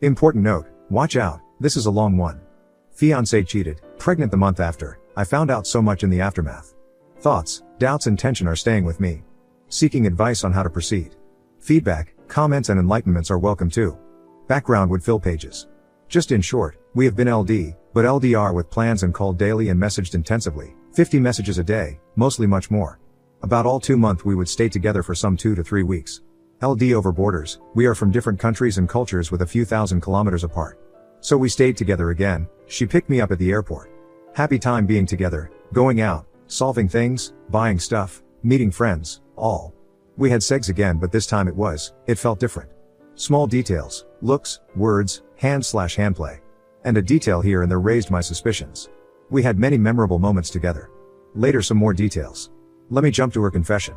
Important note, watch out, this is a long one. Fiancée cheated, pregnant the month after, I found out so much in the aftermath. Thoughts, doubts and tension are staying with me. Seeking advice on how to proceed. Feedback, comments and enlightenments are welcome too. Background would fill pages. Just in short, we have been LD, but LDR with plans and called daily and messaged intensively, 50 messages a day, mostly much more. About all 2 months we would stay together for some 2 to 3 weeks. LD over borders, we are from different countries and cultures with a few thousand kilometers apart. So we stayed together again, she picked me up at the airport. Happy time being together, going out, solving things, buying stuff, meeting friends, all. We had sex again but this time it felt different. Small details, looks, words, hand/hand play. And a detail here and there raised my suspicions. We had many memorable moments together. Later some more details. Let me jump to her confession.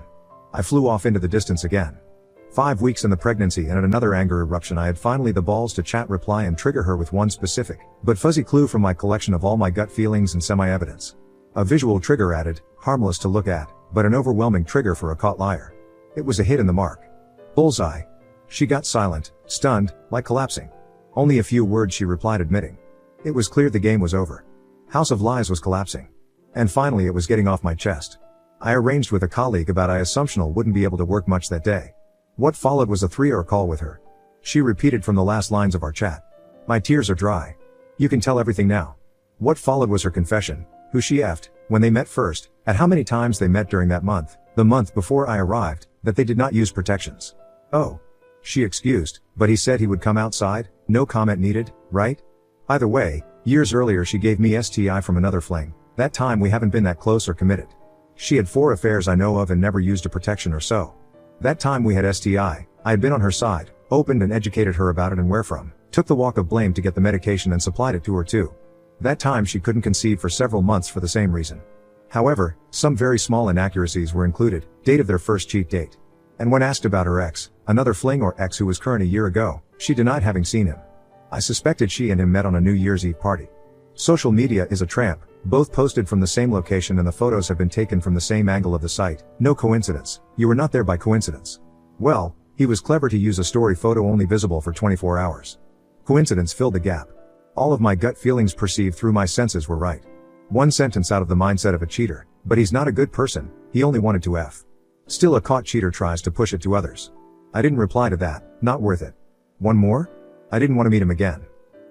I flew off into the distance again. 5 weeks in the pregnancy and at another anger eruption I had finally the balls to chat reply and trigger her with one specific, but fuzzy clue from my collection of all my gut feelings and semi-evidence. A visual trigger added, harmless to look at, but an overwhelming trigger for a caught liar. It was a hit in the mark. Bullseye. She got silent, stunned, like collapsing. Only a few words she replied admitting. It was clear the game was over. House of Lies was collapsing. And finally it was getting off my chest. I arranged with a colleague about I assumptional wouldn't be able to work much that day. What followed was a 3-hour call with her. She repeated from the last lines of our chat. My tears are dry. You can tell everything now. What followed was her confession, who she effed, when they met first, at how many times they met during that month, the month before I arrived, that they did not use protections. Oh. She excused, but he said he would come outside, no comment needed, right? Either way, years earlier she gave me STI from another fling, that time we haven't been that close or committed. She had 4 affairs I know of and never used a protection or so. That time we had STI, I had been on her side, opened and educated her about it and where from, took the walk of blame to get the medication and supplied it to her too. That time she couldn't conceive for several months for the same reason. However, some very small inaccuracies were included, date of their first cheat date. And when asked about her ex, another fling or ex who was current a year ago, she denied having seen him. I suspected she and him met on a New Year's Eve party. Social media is a tramp, both posted from the same location and the photos have been taken from the same angle of the site, no coincidence, you were not there by coincidence. Well, he was clever to use a story photo only visible for 24 hours. Coincidence filled the gap. All of my gut feelings perceived through my senses were right. One sentence out of the mindset of a cheater, but he's not a good person, he only wanted to F. Still a caught cheater tries to push it to others. I didn't reply to that, not worth it. One more? I didn't want to meet him again.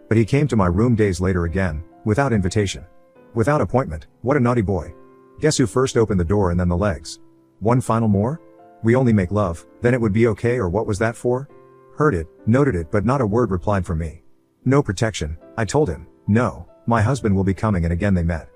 But he came to my room days later again, without invitation. Without appointment, what a naughty boy. Guess who first opened the door and then the legs? One final more? We only make love, then it would be okay or what was that for? Heard it, noted it but not a word replied from me. No protection, I told him, no, my husband will be coming and again they met.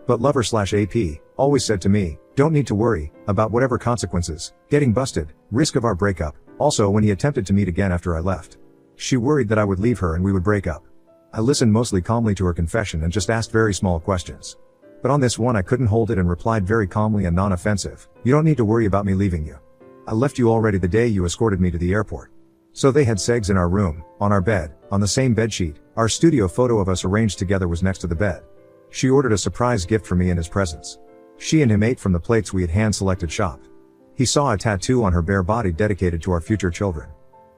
But lover/AP, always said to me, don't need to worry, about whatever consequences, getting busted, risk of our breakup, also when he attempted to meet again after I left. She worried that I would leave her and we would break up. I listened mostly calmly to her confession and just asked very small questions. But on this one I couldn't hold it and replied very calmly and non-offensive, you don't need to worry about me leaving you. I left you already the day you escorted me to the airport. So they had sex in our room, on our bed, on the same bedsheet, our studio photo of us arranged together was next to the bed. She ordered a surprise gift for me in his presence. She and him ate from the plates we had hand-selected shopped. He saw a tattoo on her bare body dedicated to our future children.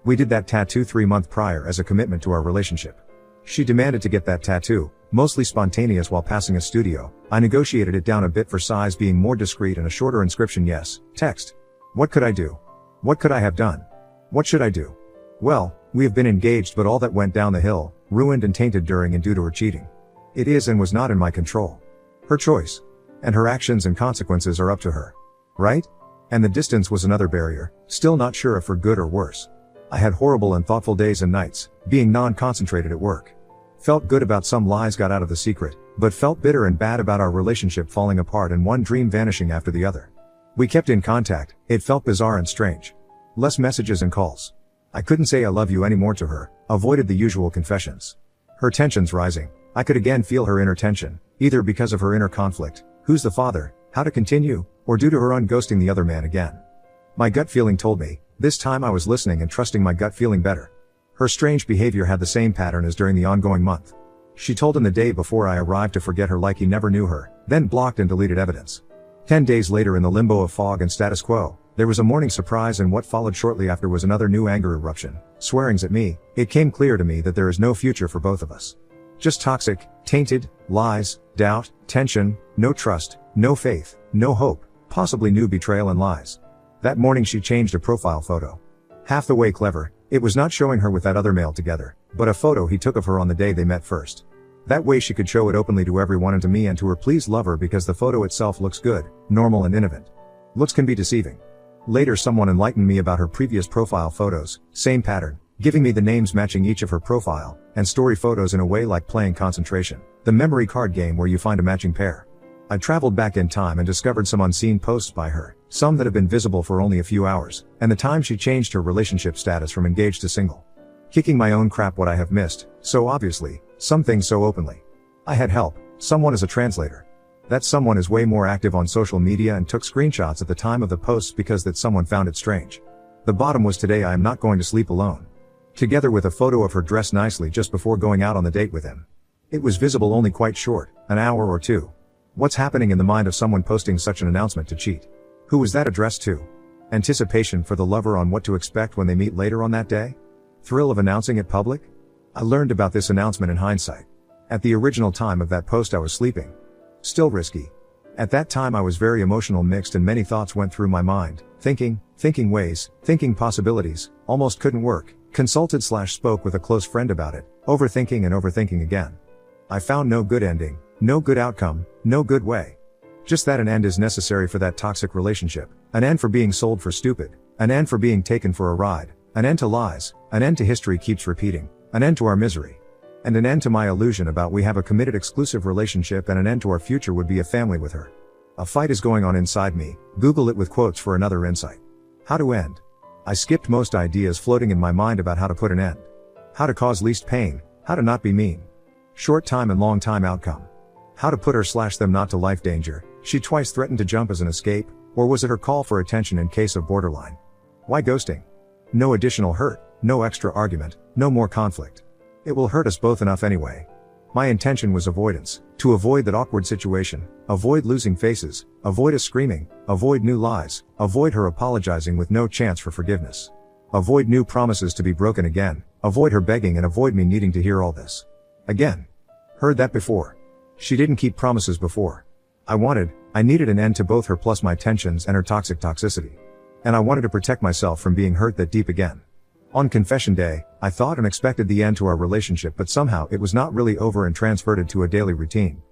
We did that tattoo 3 months prior as a commitment to our relationship. She demanded to get that tattoo, mostly spontaneous while passing a studio. I negotiated it down a bit for size being more discreet and a shorter inscription yes, text. What could I do? What could I have done? What should I do? Well, we have been engaged but all that went down the hill, ruined and tainted during and due to her cheating. It is and was not in my control. Her choice. And her actions and consequences are up to her. Right? And the distance was another barrier, still not sure if for good or worse. I had horrible and thoughtful days and nights, being non-concentrated at work. Felt good about some lies got out of the secret, but felt bitter and bad about our relationship falling apart and one dream vanishing after the other. We kept in contact, it felt bizarre and strange. Less messages and calls. I couldn't say I love you anymore to her, avoided the usual confessions. Her tensions rising, I could again feel her inner tension, either because of her inner conflict, who's the father, how to continue, or due to her unghosting the other man again. My gut feeling told me, this time I was listening and trusting my gut feeling better. Her strange behavior had the same pattern as during the ongoing month. She told him the day before I arrived to forget her like he never knew her, then blocked and deleted evidence. 10 days later in the limbo of fog and status quo, There was a morning surprise, and what followed shortly after was another new anger eruption, swearings at me. It came clear to me that there is no future for both of us. Just toxic, tainted, lies, doubt, tension, no trust, no faith, no hope, possibly new betrayal and lies. That morning she changed a profile photo. Half the way clever, it was not showing her with that other male together, but a photo he took of her on the day they met first. That way she could show it openly to everyone and to me and to her please love her, because the photo itself looks good, normal and innocent. Looks can be deceiving. Later someone enlightened me about her previous profile photos, same pattern, giving me the names matching each of her profile and story photos in a way like playing concentration, the memory card game where you find a matching pair. I traveled back in time and discovered some unseen posts by her, some that have been visible for only a few hours, and the time she changed her relationship status from engaged to single. Kicking my own crap, what I have missed, so obviously, some things so openly. I had help, someone as a translator. That someone is way more active on social media and took screenshots at the time of the posts because that someone found it strange. The bottom was today I am not going to sleep alone. Together with a photo of her dressed nicely just before going out on the date with him. It was visible only quite short, an hour or two. What's happening in the mind of someone posting such an announcement to cheat? Who was that addressed to? Anticipation for the lover on what to expect when they meet later on that day? Thrill of announcing it public? I learned about this announcement in hindsight. At the original time of that post I was sleeping. Still risky. At that time I was very emotional, mixed, and many thoughts went through my mind, thinking ways, thinking possibilities, almost couldn't work, consulted/spoke with a close friend about it, overthinking and overthinking again. I found no good ending, no good outcome, no good way. Just that an end is necessary for that toxic relationship, an end for being sold for stupid, an end for being taken for a ride, an end to lies, an end to history keeps repeating, an end to our misery. And an end to my illusion about we have a committed exclusive relationship, and an end to our future would be a family with her. A fight is going on inside me, Google it with quotes for another insight. How to end? I skipped most ideas floating in my mind about how to put an end. How to cause least pain, how to not be mean. Short time and long time outcome. How to put her/them not to life danger, she twice threatened to jump as an escape, or was it her call for attention in case of borderline? Why ghosting? No additional hurt, no extra argument, no more conflict. It will hurt us both enough anyway. My intention was avoidance, to avoid that awkward situation, avoid losing faces, avoid us screaming, avoid new lies, avoid her apologizing with no chance for forgiveness. Avoid new promises to be broken again, avoid her begging, and avoid me needing to hear all this again. Heard that before. She didn't keep promises before. I needed an end to both her plus my tensions and her toxicity. And I wanted to protect myself from being hurt that deep again. On confession day, I thought and expected the end to our relationship, but somehow it was not really over and transferred it to a daily routine.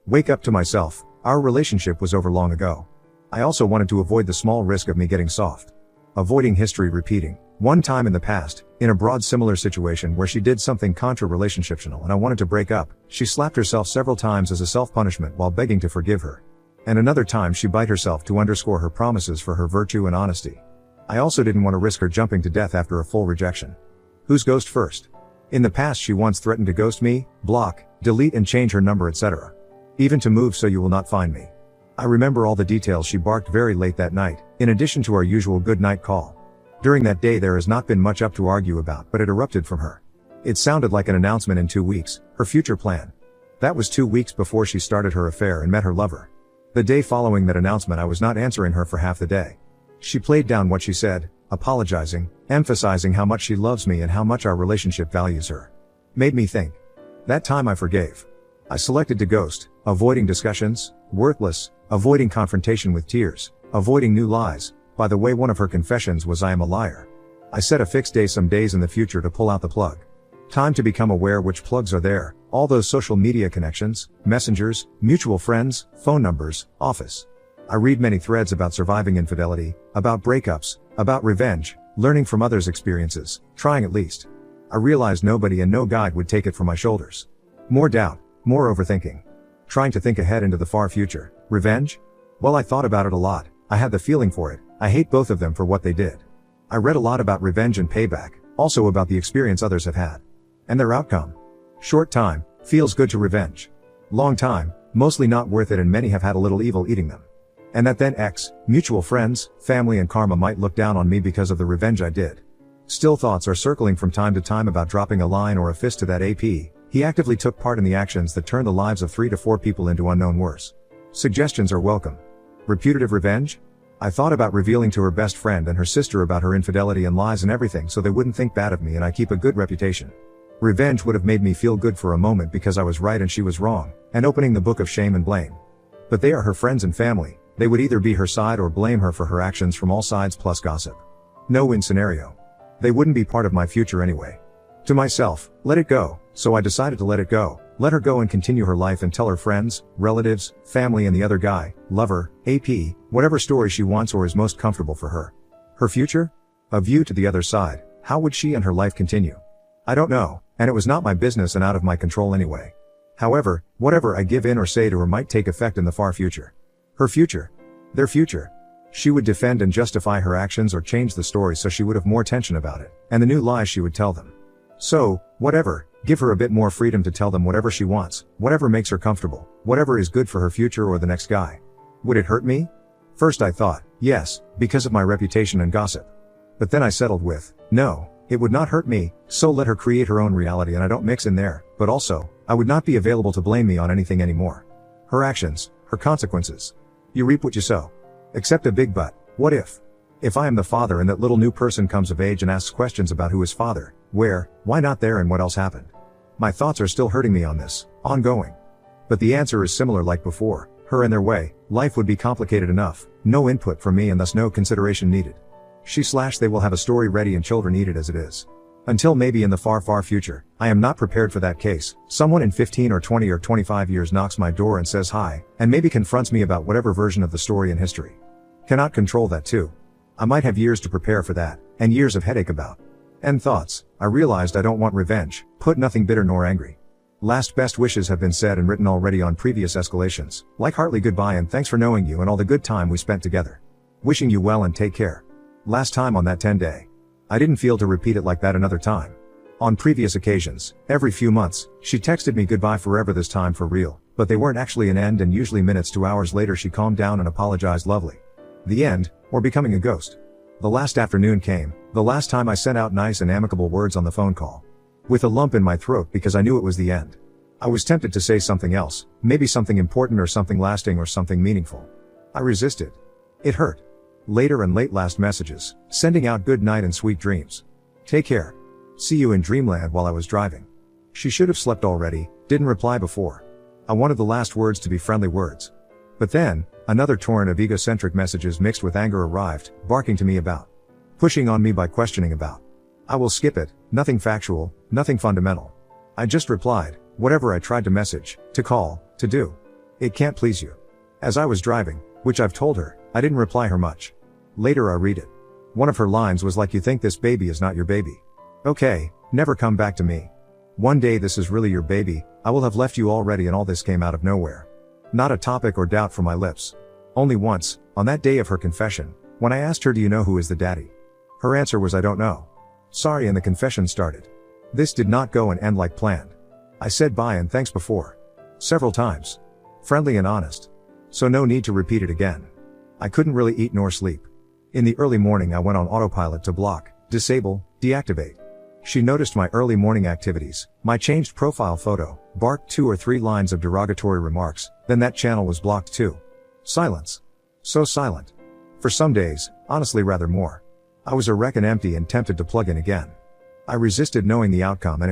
Wake up to myself, our relationship was over long ago. I also wanted to avoid the small risk of me getting soft. Avoiding history repeating. One time in the past, in a broad similar situation where she did something contra-relationshiptional and I wanted to break up, she slapped herself several times as a self-punishment while begging to forgive her. And another time she bite herself to underscore her promises for her virtue and honesty. I also didn't want to risk her jumping to death after a full rejection. Who's ghost first? In the past she once threatened to ghost me, block, delete and change her number, etc. Even to move so you will not find me. I remember all the details. She barked very late that night, in addition to our usual good night call. During that day there has not been much up to argue about, but it erupted from her. It sounded like an announcement in 2 weeks, her future plan. That was 2 weeks before she started her affair and met her lover. The day following that announcement I was not answering her for half the day. She played down what she said, apologizing, emphasizing how much she loves me and how much our relationship values her. Made me think. That time I forgave. I selected to ghost, avoiding discussions, worthless, avoiding confrontation with tears, avoiding new lies. By the way, one of her confessions was I am a liar. I set a fixed day some days in the future to pull out the plug. Time to become aware which plugs are there, all those social media connections, messengers, mutual friends, phone numbers, office. I read many threads about surviving infidelity, about breakups, about revenge, learning from others' experiences, trying at least. I realized nobody and no guide would take it from my shoulders. More doubt, more overthinking. Trying to think ahead into the far future. Revenge? Well, I thought about it a lot. I had the feeling for it. I hate both of them for what they did. I read a lot about revenge and payback, also about the experience others have had. And their outcome. Short time, feels good to revenge. Long time, mostly not worth it, and many have had a little evil eating them. And that then mutual friends, family and karma might look down on me because of the revenge I did. Still thoughts are circling from time to time about dropping a line or a fist to that AP. He actively took part in the actions that turned the lives of 3 to 4 people into unknown worse. Suggestions are welcome. Reputative revenge? I thought about revealing to her best friend and her sister about her infidelity and lies and everything so they wouldn't think bad of me and I keep a good reputation. Revenge would have made me feel good for a moment because I was right and she was wrong, and opening the book of shame and blame. But they are her friends and family, they would either be her side or blame her for her actions from all sides plus gossip. No win scenario. They wouldn't be part of my future anyway. To myself, let it go, so I decided to let it go, let her go and continue her life and tell her friends, relatives, family and the other guy, lover, AP, whatever story she wants or is most comfortable for her. Her future? A view to the other side, how would she and her life continue? I don't know, and it was not my business and out of my control anyway. However, whatever I give in or say to her might take effect in the far future. Her future. Their future. She would defend and justify her actions or change the story so she would have more tension about it, and the new lies she would tell them. So, whatever, give her a bit more freedom to tell them whatever she wants, whatever makes her comfortable, whatever is good for her future or the next guy. Would it hurt me? First I thought, yes, because of my reputation and gossip. But then I settled with, no, it would not hurt me, so let her create her own reality and I don't mix in there, but also, I would not be available to blame me on anything anymore. Her actions, her consequences. You reap what you sow. Except a big but, what if? If I am the father and that little new person comes of age and asks questions about who is father, where, why not there and what else happened? My thoughts are still hurting me on this, ongoing. But the answer is similar like before, her and their way, life would be complicated enough, no input from me and thus no consideration needed. They will have a story ready and children eat it as it is. Until maybe in the far future, I am not prepared for that case, someone in 15 or 20 or 25 years knocks my door and says hi, and maybe confronts me about whatever version of the story in history. Cannot control that too. I might have years to prepare for that, and years of headache about. End thoughts. I realized I don't want revenge, put nothing bitter nor angry. Last best wishes have been said and written already on previous escalations, like heartily goodbye and thanks for knowing you and all the good time we spent together. Wishing you well and take care. Last time on that 10-day. I didn't feel to repeat it like that another time. On previous occasions, every few months, she texted me goodbye forever this time for real, but they weren't actually an end and usually minutes to hours later she calmed down and apologized lovely. The end, or becoming a ghost. The last afternoon came, the last time I sent out nice and amicable words on the phone call. With a lump in my throat because I knew it was the end. I was tempted to say something else, maybe something important or something lasting or something meaningful. I resisted. It hurt. Later and late last messages, sending out good night and sweet dreams. Take care. See you in dreamland while I was driving. She should have slept already, didn't reply before. I wanted the last words to be friendly words. But then, another torrent of egocentric messages mixed with anger arrived, barking to me about. Pushing on me by questioning about. I will skip it, nothing factual, nothing fundamental. I just replied, whatever I tried to message, to call, to do. It can't please you. As I was driving, which I've told her, I didn't reply her much. Later I read it. One of her lines was like you think this baby is not your baby. Okay, never come back to me. One day this is really your baby, I will have left you already and all this came out of nowhere. Not a topic or doubt from my lips. Only once, on that day of her confession, when I asked her do you know who is the daddy? Her answer was I don't know. Sorry and the confession started. This did not go and end like planned. I said bye and thanks before. Several times. Friendly and honest. So no need to repeat it again. I couldn't really eat nor sleep. In the early morning I went on autopilot to block, disable, deactivate. She noticed my early morning activities, my changed profile photo, barked 2 or 3 lines of derogatory remarks, then that channel was blocked too. Silence. So silent. For some days, honestly rather more. I was a wreck and empty and tempted to plug in again. I resisted knowing the outcome and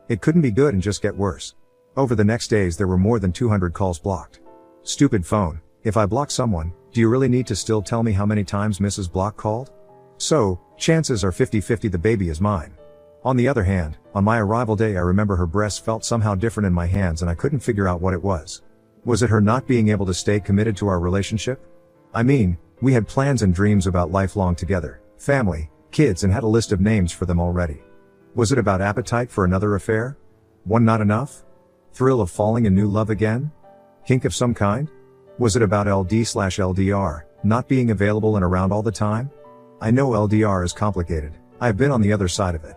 it couldn't be good and just get worse. Over the next days there were more than 200 calls blocked. Stupid phone, if I block someone, do you really need to still tell me how many times Mrs. Block called? So, chances are 50-50 the baby is mine. On the other hand, on my arrival day I remember her breasts felt somehow different in my hands and I couldn't figure out what it was. Was it her not being able to stay committed to our relationship? I mean, we had plans and dreams about lifelong together, family, kids and had a list of names for them already. Was it about appetite for another affair? One not enough? Thrill of falling in new love again? Kink of some kind? Was it about LD/LDR, not being available and around all the time? I know LDR is complicated, I've been on the other side of it.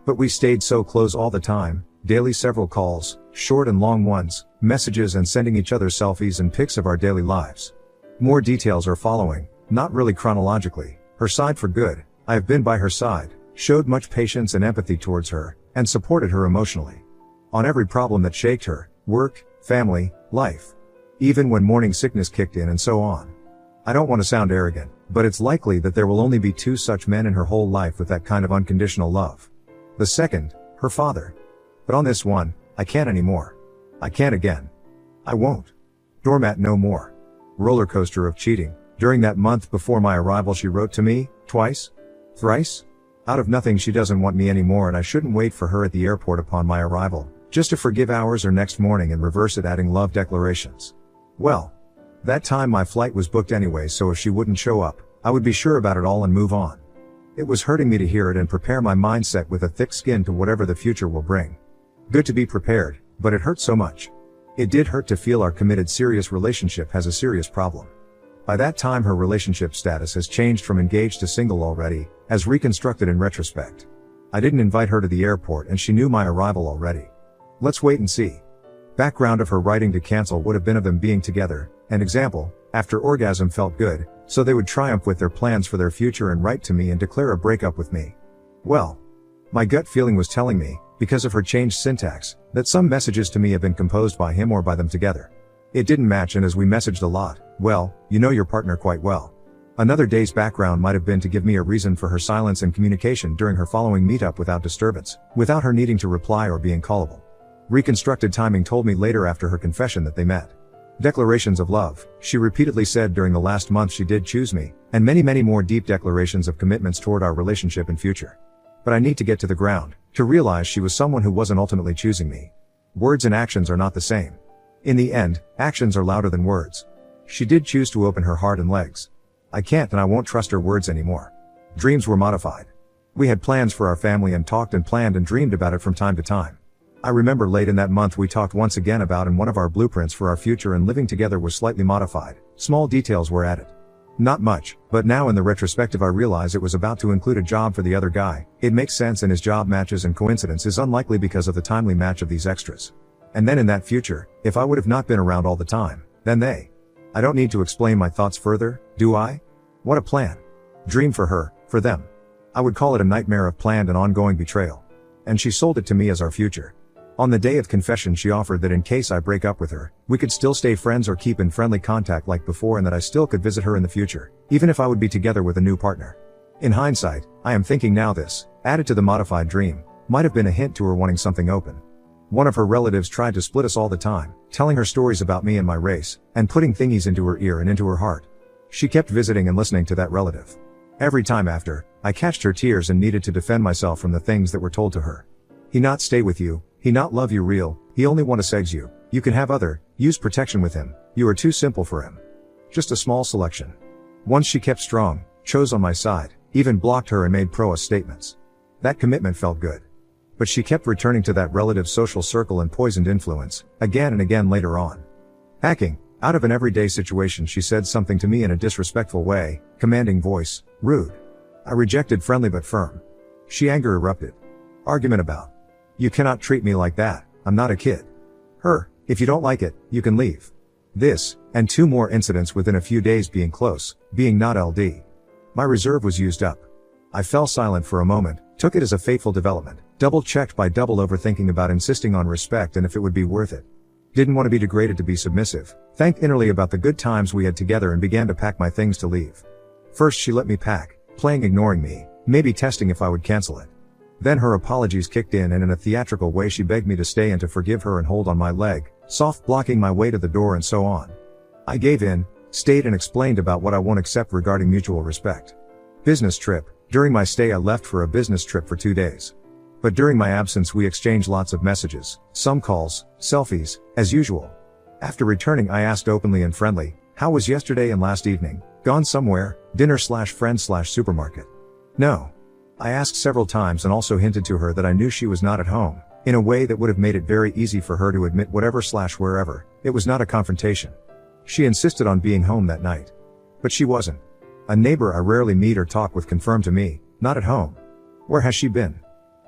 But we stayed so close all the time, daily several calls, short and long ones, messages and sending each other selfies and pics of our daily lives. More details are following, not really chronologically, her side for good, I have been by her side, showed much patience and empathy towards her, and supported her emotionally. On every problem that shaked her, work, family, life. Even when morning sickness kicked in and so on. I don't want to sound arrogant, but it's likely that there will only be 2 such men in her whole life with that kind of unconditional love. The second, her father. But on this one, I can't anymore. I can't again. I won't. Doormat no more. Roller coaster of cheating. During that month before my arrival she wrote to me, twice? Thrice? Out of nothing she doesn't want me anymore and I shouldn't wait for her at the airport upon my arrival, just to forgive hours or next morning and reverse it adding love declarations. Well, that time my flight was booked anyway, so if she wouldn't show up, I would be sure about it all and move on. It was hurting me to hear it and prepare my mindset with a thick skin to whatever the future will bring. Good to be prepared, but it hurt so much. It did hurt to feel our committed serious relationship has a serious problem. By that time her relationship status has changed from engaged to single already, as reconstructed in retrospect. I didn't invite her to the airport and she knew my arrival already. Let's wait and see. Background of her writing to cancel would have been of them being together, an example, after orgasm felt good, so they would triumph with their plans for their future and write to me and declare a breakup with me. Well, my gut feeling was telling me, because of her changed syntax, that some messages to me have been composed by him or by them together. It didn't match and as we messaged a lot, well, you know your partner quite well. Another day's background might have been to give me a reason for her silence and communication during her following meetup without disturbance, without her needing to reply or being callable. Reconstructed timing told me later after her confession that they met. Declarations of love, she repeatedly said during the last month she did choose me, and many more deep declarations of commitments toward our relationship and future. But I need to get to the ground, to realize she was someone who wasn't ultimately choosing me. Words and actions are not the same. In the end, actions are louder than words. She did choose to open her heart and legs. I can't and I won't trust her words anymore. Dreams were modified. We had plans for our family and talked and planned and dreamed about it from time to time. I remember late in that month we talked once again about and one of our blueprints for our future and living together was slightly modified. Small details were added. Not much, but now in the retrospective I realize it was about to include a job for the other guy. It makes sense and his job matches and coincidence is unlikely because of the timely match of these extras. And then in that future, if I would have not been around all the time, then they. I don't need to explain my thoughts further, do I? What a plan. Dream for her, for them. I would call it a nightmare of planned and ongoing betrayal. And she sold it to me as our future. On the day of confession she offered that in case I break up with her, we could still stay friends or keep in friendly contact like before and that I still could visit her in the future, even if I would be together with a new partner. In hindsight, I am thinking now this, added to the modified dream, might have been a hint to her wanting something open. One of her relatives tried to split us all the time, telling her stories about me and my race, and putting thingies into her ear and into her heart. She kept visiting and listening to that relative. Every time after, I catched her tears and needed to defend myself from the things that were told to her. He not stay with you, he not love you real, he only want to sex you, you can have other, use protection with him, you are too simple for him. Just a small selection. Once she kept strong, chose on my side, even blocked her and made pro-us statements. That commitment felt good. But she kept returning to that relative's social circle and poisoned influence, again and again later on. Hacking, out of an everyday situation she said something to me in a disrespectful way, commanding voice, rude. I rejected friendly but firm. She anger erupted. Argument about. You cannot treat me like that, I'm not a kid. Her, if you don't like it, you can leave. This, and 2 more incidents within a few days being close, being not LD. My reserve was used up. I fell silent for a moment, took it as a fateful development, double-checked by double overthinking about insisting on respect and if it would be worth it. Didn't want to be degraded to be submissive, thanked innerly about the good times we had together and began to pack my things to leave. First she let me pack, playing ignoring me, maybe testing if I would cancel it. Then her apologies kicked in and in a theatrical way she begged me to stay and to forgive her and hold on my leg, soft blocking my way to the door and so on. I gave in, stayed and explained about what I won't accept regarding mutual respect. Business trip. During my stay I left for a business trip for 2 days. But during my absence we exchanged lots of messages, some calls, selfies, as usual. After returning I asked openly and friendly, how was yesterday and last evening, gone somewhere, dinner/friend/supermarket? No. I asked several times and also hinted to her that I knew she was not at home, in a way that would have made it very easy for her to admit whatever/wherever, it was not a confrontation. She insisted on being home that night. But she wasn't. A neighbor I rarely meet or talk with confirmed to me, not at home. Where has she been?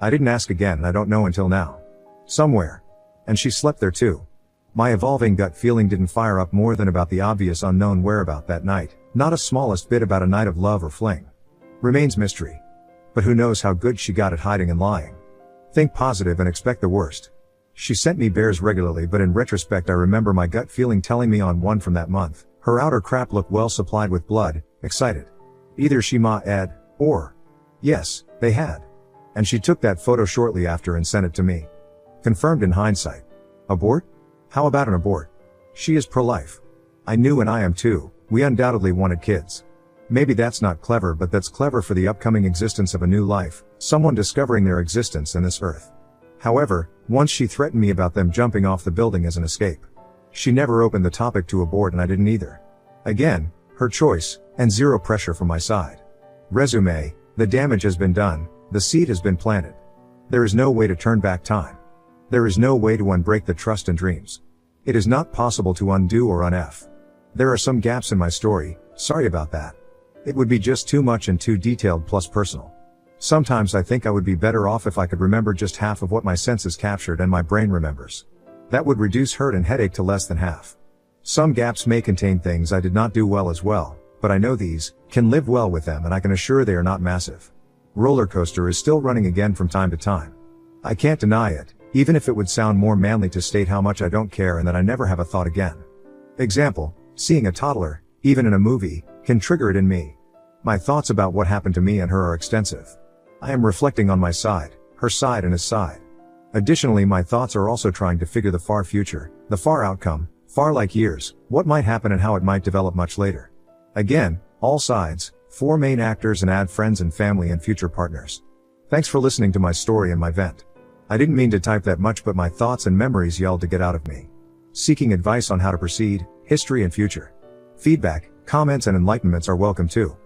I didn't ask again and I don't know until now. Somewhere. And she slept there too. My evolving gut feeling didn't fire up more than about the obvious unknown whereabout that night, not a smallest bit about a night of love or fling. Remains mystery. But who knows how good she got at hiding and lying. Think positive and expect the worst. She sent me bears regularly but in retrospect I remember my gut feeling telling me on one from that month, Her outer crap looked well supplied with blood, excited. Either she ma ed, or. Yes, they had. And she took that photo shortly after and sent it to me. Confirmed in hindsight. Abort? How about an abort? She is pro-life. I knew, and I am too. We undoubtedly wanted kids. Maybe that's not clever, but that's clever for the upcoming existence of a new life, someone discovering their existence in this earth. However, once she threatened me about them jumping off the building as an escape. She never opened the topic to abort, and I didn't either. Again, her choice, and zero pressure from my side. Resume: the damage has been done, the seed has been planted. There is no way to turn back time. There is no way to unbreak the trust and dreams. It is not possible to undo or un-F. There are some gaps in my story, sorry about that. It would be just too much and too detailed plus personal. Sometimes I think I would be better off if I could remember just half of what my senses captured and my brain remembers. That would reduce hurt and headache to less than half. Some gaps may contain things I did not do well as well, but I know these, can live well with them, and I can assure they are not massive. Roller coaster is still running again from time to time. I can't deny it, even if it would sound more manly to state how much I don't care and that I never have a thought again. Example: seeing a toddler, even in a movie, can trigger it in me. My thoughts about what happened to me and her are extensive. I am reflecting on my side, her side, and his side. Additionally, my thoughts are also trying to figure the far future, the far outcome, far like years, what might happen and how it might develop much later. Again, all sides, 4 main actors, and add friends and family and future partners. Thanks for listening to my story and my vent. I didn't mean to type that much, but my thoughts and memories yelled to get out of me. Seeking advice on how to proceed, history and future. Feedback, comments and enlightenments are welcome too.